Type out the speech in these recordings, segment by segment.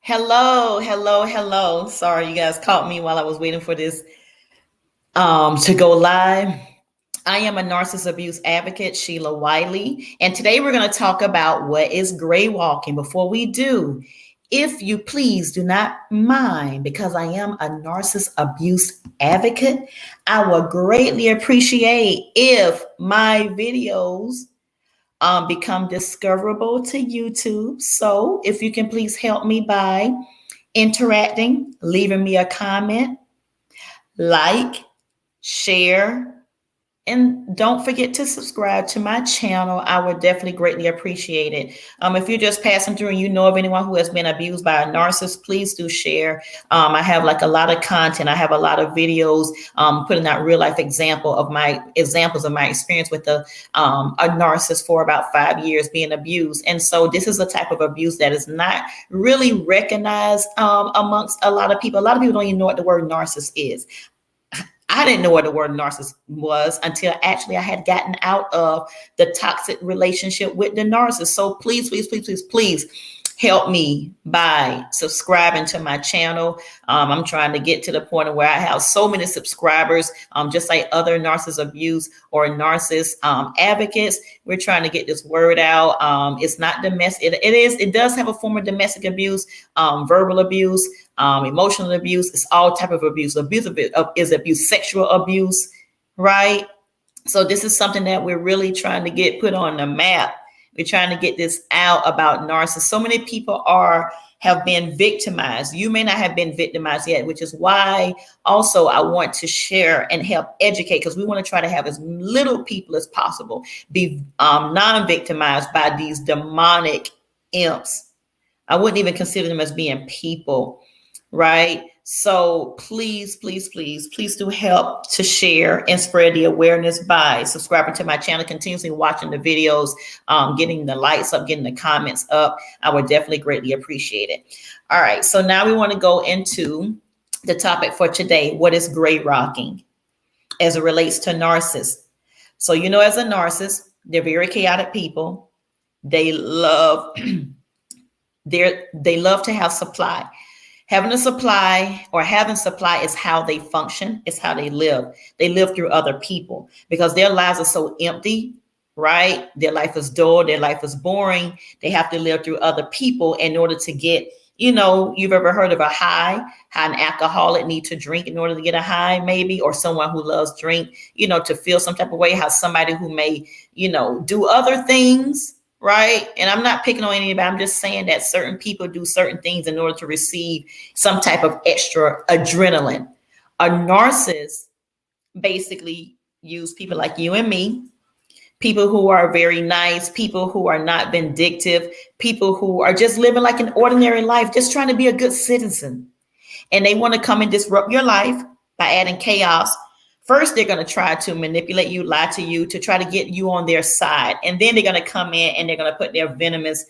Hello, hello, hello. Sorry, you guys caught me while I was waiting for this to go live. I am a narcissist abuse advocate, Sheila Wiley, and today we're going to talk about what is gray walking. Before we do, if you please do not mind, because I am a narcissist abuse advocate, I would greatly appreciate if my videos become discoverable to YouTube. So if you can please help me by interacting, leaving me a comment, like, share, and don't forget to subscribe to my channel. I would definitely greatly appreciate it. If you're just passing through and you know of anyone who has been abused by a narcissist, please do share. I have like a lot of content. I have a lot of videos putting out real life examples of my experience with a narcissist for about 5 years being abused. And so this is a type of abuse that is not really recognized amongst a lot of people. A lot of people don't even know what the word narcissist is. I didn't know what the word narcissist was until actually I had gotten out of the toxic relationship with the narcissist. So please, please, please, please, please help me by subscribing to my channel. I'm trying to get to the point where I have so many subscribers, just like other narcissist abuse or narcissist advocates. We're trying to get this word out. It's not domestic. It does have a form of domestic abuse, verbal abuse, emotional abuse. It's all type of abuse. Abuse is abuse, sexual abuse, right? So this is something that we're really trying to get put on the map. We're trying to get this out about narcissists. So many people have been victimized. You may not have been victimized yet, which is why also I want to share and help educate, because we want to try to have as little people as possible be non-victimized by these demonic imps. I wouldn't even consider them as being people, right? So please, please, please, please do help to share and spread the awareness by subscribing to my channel, continuously watching the videos, getting the likes up, getting the comments up. I would definitely greatly appreciate it. All right, so now we want to go into the topic for today. What is gray rocking as it relates to narcissists? So, as a narcissist, they're very chaotic people. They love they love to have supply. Having supply is how they function. It's how they live. They live through other people because their lives are so empty, right? Their life is dull. Their life is boring. They have to live through other people in order to get, you've ever heard of a high, how an alcoholic needs to drink in order to get a high, maybe, or someone who loves drink, to feel some type of way, how somebody who may, do other things, right? And I'm not picking on anybody. I'm just saying that certain people do certain things in order to receive some type of extra adrenaline. A narcissist basically use people like you and me, people who are very nice, people who are not vindictive, people who are just living like an ordinary life, just trying to be a good citizen. And they want to come and disrupt your life by adding chaos. First, they're going to try to manipulate you, lie to you, to try to get you on their side. And then they're going to come in and they're going to put their venomous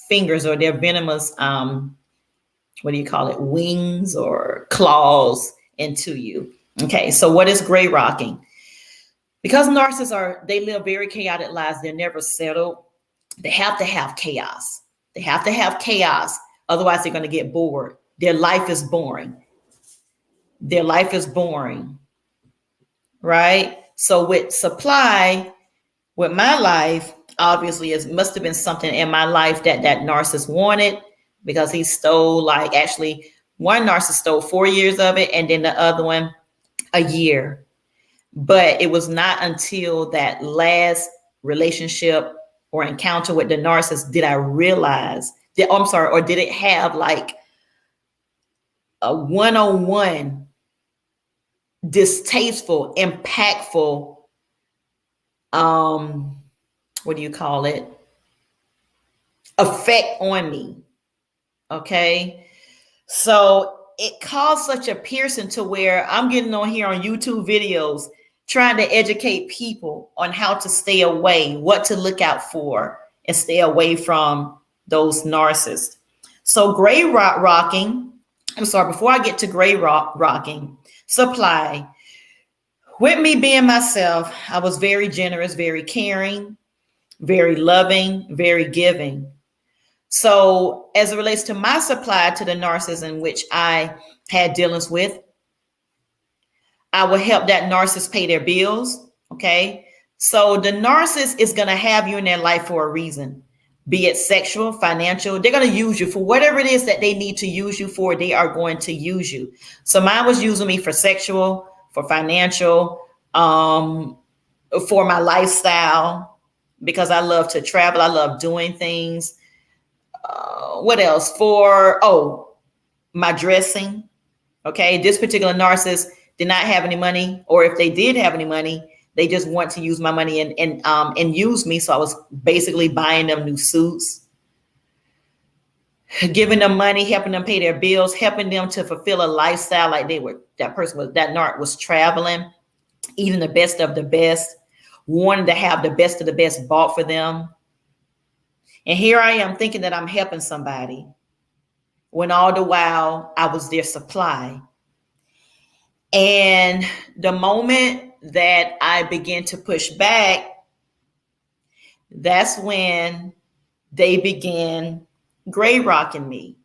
fingers or their venomous, wings or claws into you. Okay, so what is gray rocking? Because narcissists they live very chaotic lives. They're never settled. They have to have chaos. They have to have chaos. Otherwise, they're going to get bored. Their life is boring. Their life is boring, right? So with supply, with my life, obviously it must have been something in my life that narcissist wanted, because he stole, actually one narcissist stole 4 years of it and then the other one a year. But it was not until that last relationship or encounter with the narcissist did I realize that, or did it have like a one-on-one distasteful, impactful, effect on me. Okay. So it caused such a piercing to where I'm getting on here on YouTube videos, trying to educate people on how to stay away, what to look out for, and stay away from those narcissists. So gray rocking, before I get to gray rocking, supply. With me being myself, I was very generous, very caring, very loving, very giving. So as it relates to my supply to the narcissist in which I had dealings with, I will help that narcissist pay their bills. Okay. So the narcissist is going to have you in their life for a reason, be it sexual, financial. They're going to use you for whatever it is that they need to use you for. They are going to use you. So mine was using me for sexual, for financial, for my lifestyle, because I love to travel. I love doing things. What else? My dressing. Okay. This particular narcissist did not have any money, or if they did have any money, they just want to use my money and use me. So I was basically buying them new suits, giving them money, helping them pay their bills, helping them to fulfill a lifestyle like that narc was traveling, eating the best of the best, wanting to have the best of the best bought for them. And here I am thinking that I'm helping somebody when all the while I was their supply. And the moment that I began to push back, that's when they began gray rocking me.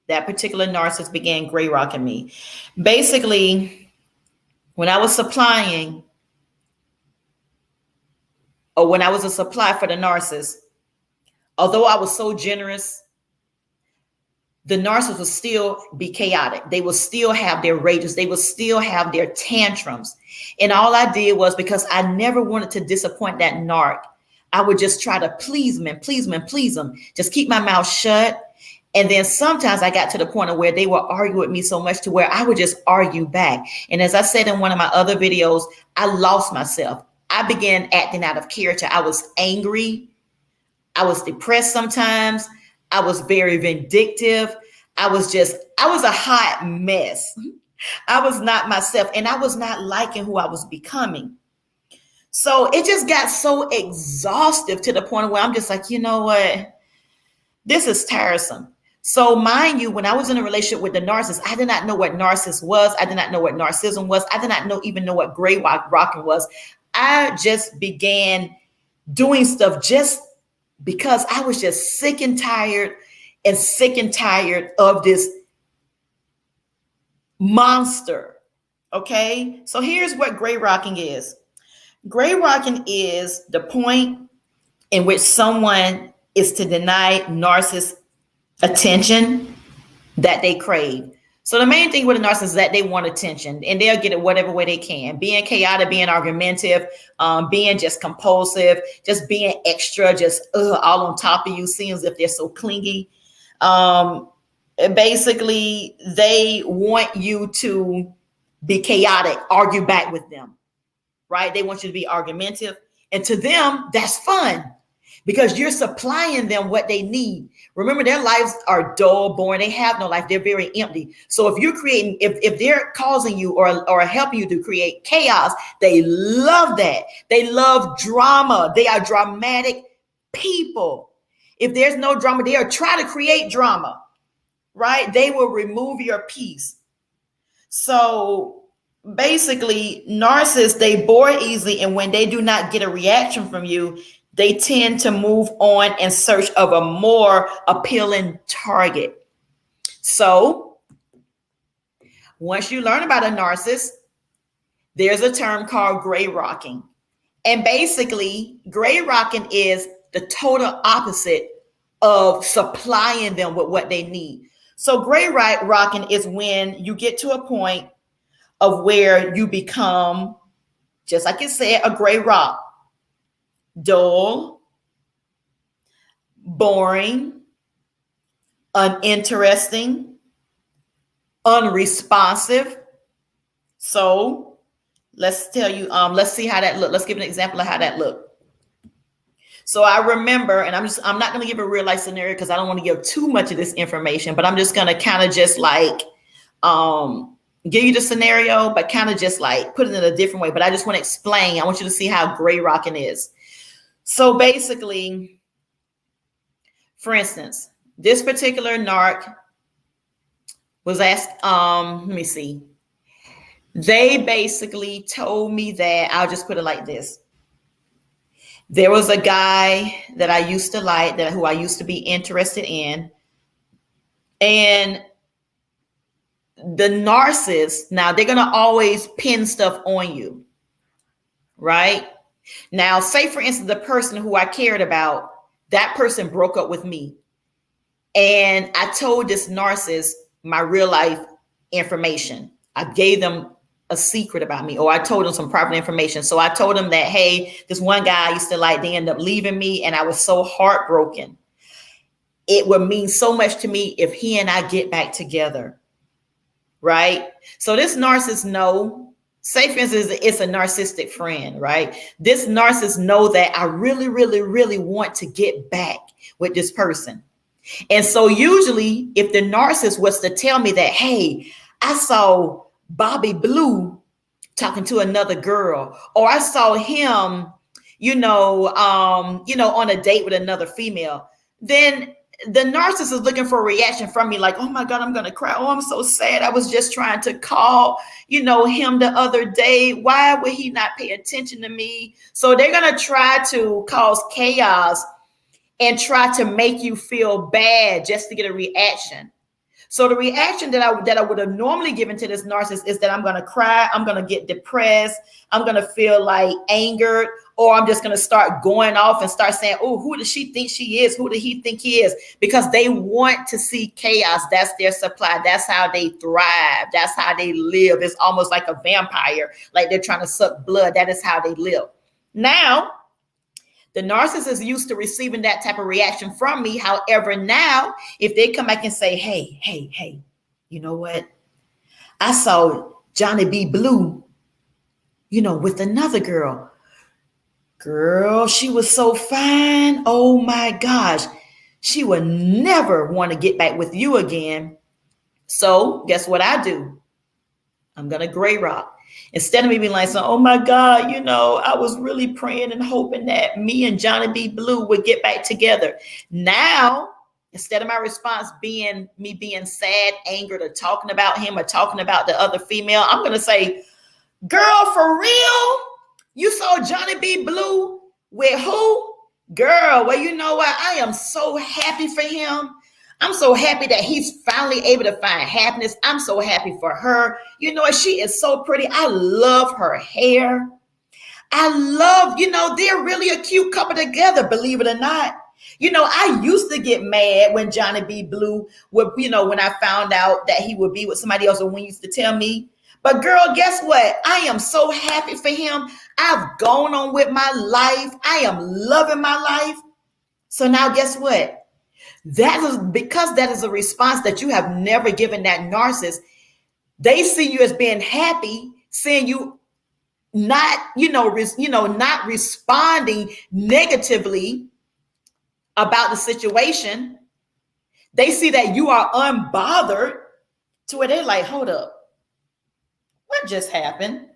That particular narcissist began gray rocking me. Basically, when I was supplying, or when I was a supply for the narcissist, although I was so generous, the narcissist would still be chaotic. They will still have their rages. They will still have their tantrums. And all I did was, because I never wanted to disappoint that narc, I would just try to please him and please him and please him. Just keep my mouth shut. And then sometimes I got to the point of where they would argue with me so much to where I would just argue back. And as I said in one of my other videos, I lost myself. I began acting out of character. I was angry. I was depressed sometimes. I was very vindictive. I was a hot mess. I was not myself, and I was not liking who I was becoming. So it just got so exhaustive to the point where I'm just like, you know what? This is tiresome. So mind you, when I was in a relationship with the narcissist, I did not know what narcissist was. I did not know what narcissism was. I did not even know what gray rocking was. I just began doing stuff just because I was just sick and tired of this monster. Okay. So here's what gray rocking is. Gray rocking is the point in which someone is to deny narcissist attention that they crave. So the main thing with a narcissist is that they want attention, and they'll get it whatever way they can. Being chaotic, being argumentative, being just compulsive, just being extra, just all on top of you, seeing as if they're so clingy. Basically, they want you to be chaotic, argue back with them, right? They want you to be argumentative. And to them, that's fun because you're supplying them what they need. Remember, their lives are dull, boring. They have no life. They're very empty. So if you're creating, if they're causing you or helping you to create chaos, they love that. They love drama. They are dramatic people. If there's no drama, they are trying to create drama, right? They will remove your peace. So basically, narcissists, they bore easily. And when they do not get a reaction from you, they tend to move on in search of a more appealing target. So once you learn about a narcissist, there's a term called gray rocking. And basically, gray rocking is the total opposite of supplying them with what they need. So gray rocking is when you get to a point of where you become, just like it said, a gray rock. Dull, boring, uninteresting, unresponsive. So let's see how that looked. Let's give an example of how that looked. So I remember, and I'm not going to give a real life scenario because I don't want to give too much of this information, but I'm just going to kind of just like give you the scenario, but kind of just like put it in a different way. But I just want to explain. I want you to see how gray rocking is. So basically, for instance, this particular narc was asked, let me see. They basically told me that, I'll just put it like this. There was a guy that I used to like, that who I used to be interested in, and the narcissist, now they're going to always pin stuff on you, right? Now, say for instance, the person who I cared about, that person broke up with me. And I told this narcissist my real life information. I gave them a secret about me, or I told them some private information. So I told them that, hey, this one guy I used to like, they ended up leaving me, and I was so heartbroken. It would mean so much to me if he and I get back together. Right? So this narcissist know, say for instance, it's a narcissistic friend, right? This narcissist know that I really, really, really want to get back with this person. And so usually if the narcissist was to tell me that, hey, I saw Bobby Blue talking to another girl, or I saw him, on a date with another female, then the narcissist is looking for a reaction from me, like, oh my God, I'm going to cry. Oh, I'm so sad. I was just trying to call, him the other day. Why would he not pay attention to me? So they're going to try to cause chaos and try to make you feel bad just to get a reaction. So the reaction that I would have normally given to this narcissist is that I'm going to cry, I'm going to get depressed, I'm going to feel like angered, or I'm just going to start going off and start saying, oh, who does she think she is? Who did he think he is? Because they want to see chaos. That's their supply. That's how they thrive. That's how they live. It's almost like a vampire, like they're trying to suck blood. That is how they live. Now, the narcissist is used to receiving that type of reaction from me. However, now, if they come back and say, hey, you know what? I saw Johnny B. Blue, with another girl. Girl, she was so fine. Oh my gosh. She would never want to get back with you again. So guess what I do? I'm going to gray rock. Instead of me being like, oh my God, I was really praying and hoping that me and Johnny B. Blue would get back together. Now, instead of my response being me being sad, angered, or talking about him or talking about the other female, I'm going to say, girl, for real? You saw Johnny B. Blue with who? Girl, well, you know what? I am so happy for him. I'm so happy that he's finally able to find happiness. I'm so happy for her. She is so pretty. I love her hair. I love, they're really a cute couple together, believe it or not. I used to get mad when Johnny B. Blue would, when I found out that he would be with somebody else, or when he used to tell me. But girl, guess what? I am so happy for him. I've gone on with my life. I am loving my life. So now guess what? That is because that is a response that you have never given that narcissist. They see you as being happy, seeing you not, not responding negatively about the situation. They see that you are unbothered, to where they're like, hold up. What just happened?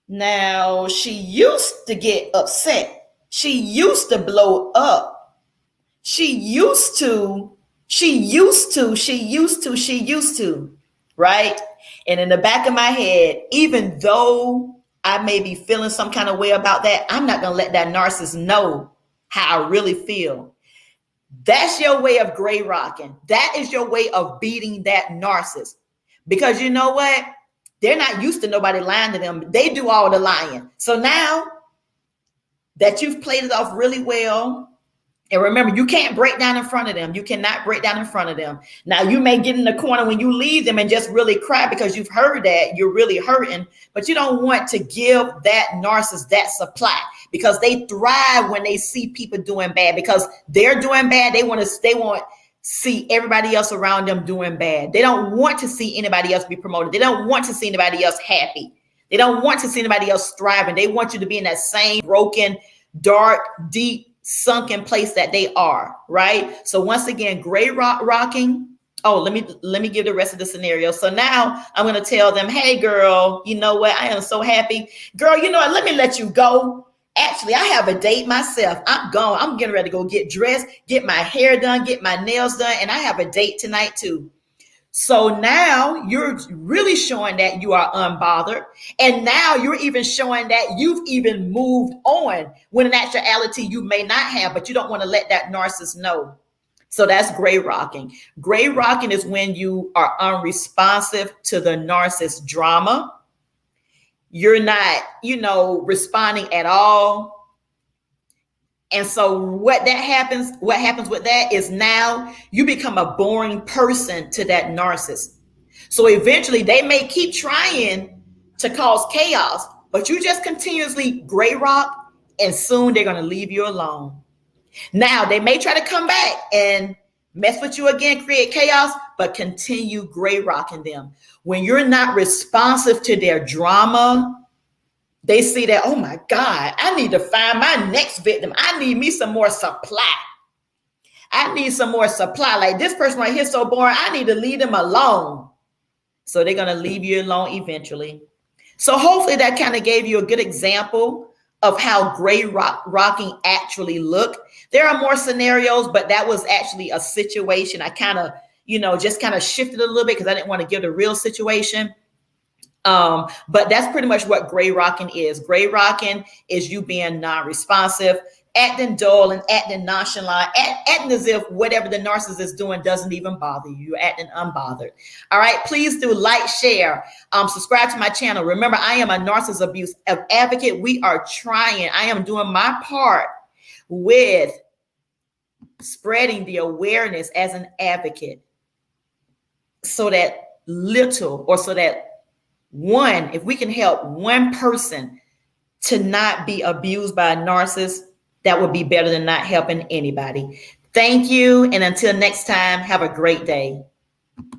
Now, she used to get upset. She used to blow up. She used to, right? And in the back of my head, even though I may be feeling some kind of way about that, I'm not going to let that narcissist know how I really feel. That's your way of gray rocking. That is your way of beating that narcissist. Because you know what? They're not used to nobody lying to them. They do all the lying. So now that you've played it off really well, and remember, you can't break down in front of them. You cannot break down in front of them. Now, you may get in the corner when you leave them and just really cry because you've heard that you're really hurting, but you don't want to give that narcissist that supply, because they thrive when they see people doing bad, because they're doing bad. They want to see everybody else around them doing bad. They don't want to see anybody else be promoted. They don't want to see anybody else happy. They don't want to see anybody else thriving. They want you to be in that same broken, dark, deep, sunken place that they are, right? So once again, gray rocking. Oh, let me give the rest of the scenario. So now I'm going to tell them, hey girl, you know what? I am so happy. Girl, you know what? Let me let you go. Actually, I have a date myself. I'm gone. I'm getting ready to go get dressed, get my hair done, get my nails done. And I have a date tonight too. So now you're really showing that you are unbothered. And now you're even showing that you've even moved on when in actuality you may not have, but you don't want to let that narcissist know. So that's gray rocking. Gray rocking is when you are unresponsive to the narcissist drama. You're not, responding at all. And so what happens with that is now you become a boring person to that narcissist. So eventually they may keep trying to cause chaos, but you just continuously gray rock, and soon they're going to leave you alone. Now they may try to come back and mess with you again, create chaos, but continue gray rocking them. When you're not responsive to their drama, they see that, oh my God, I need to find my next victim. I need me some more supply. I need some more supply. Like, this person right here is so boring. I need to leave them alone. So they're going to leave you alone eventually. So hopefully that kind of gave you a good example of how gray rocking actually look. There are more scenarios, but that was actually a situation. I kind of, just kind of shifted a little bit because I didn't want to give the real situation. But that's pretty much what gray rocking is. Gray rocking is you being non-responsive, acting dull and acting nonchalant, acting as if whatever the narcissist is doing doesn't even bother you. You're acting unbothered. All right. Please do like, share, subscribe to my channel. Remember, I am a narcissist abuse advocate. We are trying. I am doing my part with spreading the awareness as an advocate so that if we can help one person to not be abused by a narcissist, that would be better than not helping anybody. Thank you. And until next time, have a great day.